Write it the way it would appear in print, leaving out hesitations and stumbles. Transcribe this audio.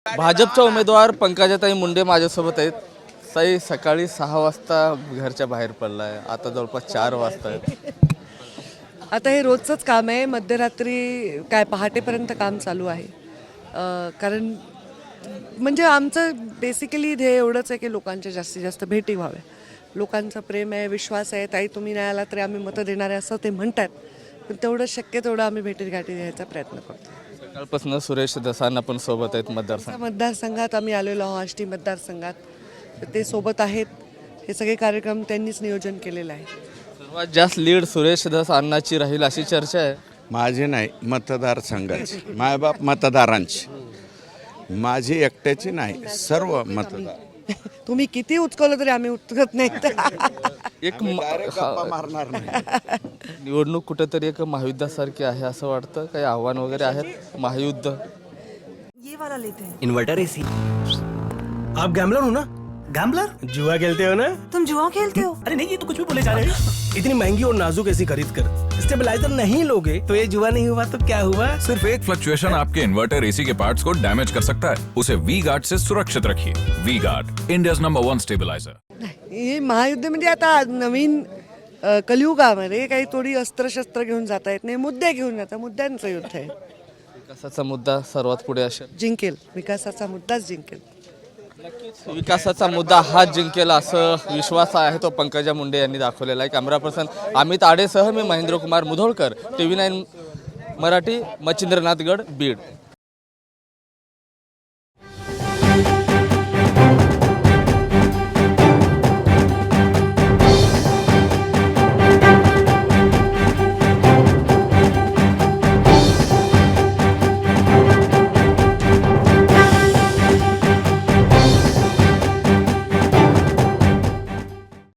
भाजपच्या उमेदवार पंकजाताई मुंडे माझ्यासोबत आहेत. ताई सकाळी 6 वाजता घरच्या बाहेर पडलाय, आता जवळपास 4 वाजता आहेत. आता हे रोजचंच काम आहे. मध्यरात्री काय पहाटेपर्यंत काम चालू आहे. कारण म्हणजे आमचं बेसिकली ध्येय एवढंच आहे की लोकांच्या जास्तीत जास्त भेटी व्हाव्या. लोकांचं प्रेम आहे, विश्वास आहे. ताई तुम्ही नाही आला तरी आम्ही मतं देणार आहे असं ते म्हणतात. पण तेवढं शक्य तेवढं आम्ही भेटीगाठी द्यायचा प्रयत्न करतो. सकाळपासून सुरेश धसांना पण सोबत आहेत मतदारसंघ. मतदारसंघात आम्ही आलेलो आहोत, आष्टी मतदारसंघात. तर ते सोबत आहेत. हे सगळे कार्यक्रम त्यांनीच नियोजन केलेलं आहे. सर्वात जास्त लीड सुरेश धस अण्णाची राहील अशी चर्चा आहे. माझे नाही, मतदारसंघाची, मायबाप मतदारांची, माझी एकट्याची नाही, सर्व मतदार. तुम्ही किती उचकवलं तरी आम्ही उचकत नाही. एक मारणार नाही. निवडणूक कुठेतरी एक महायुद्धासारखी आहे असं वाटतं. काही आव्हान वगैरे आहेत महायुद्ध? ये वाला लेते हैं। Inverter AC. आप गैम्बलर हो ना? गैम्बलर? जुआ खेलते हो ना? तुम जुआ खेलते हो? अरे नहीं, ये तो कुछ भी बोले जा रहे हैं। इतनी महंगी और नाजुक एसी खरीद कर स्टेबलाइजर नहीं लोगे तो ये जुआ नहीं हुआ तो क्या हुआ? सिर्फ एक फ्लक्चुएशन आपके इन्वर्टर एसी के पार्ट्स को डैमेज कर सकता है। उसे वी गार्ड से सुरक्षित रखिए। V guard, India's number 1 stabiliser. हे महायुद्ध म्हणजे आता नवीन कलियुगामध्ये काही थोडी अस्त्रशस्त्र घेऊन जाता येत नाही. मुद्दे घेऊन जातात. मुद्द्यांचं युद्ध आहे. विकासाचा मुद्दा सर्वात पुढे असेल. जिंकेल. विकासाचा मुद्दाच जिंकेल. विकासाचा मुद्दा हाच जिंकेल असं विश्वास आहे तो पंकजा मुंडे यांनी दाखवलेला आहे. कॅमेरा पर्सन अमित आडेसह मी महेंद्र कुमार मुधोळकर, TV9 मराठी, मच्छिंद्रनाथगड, बीड.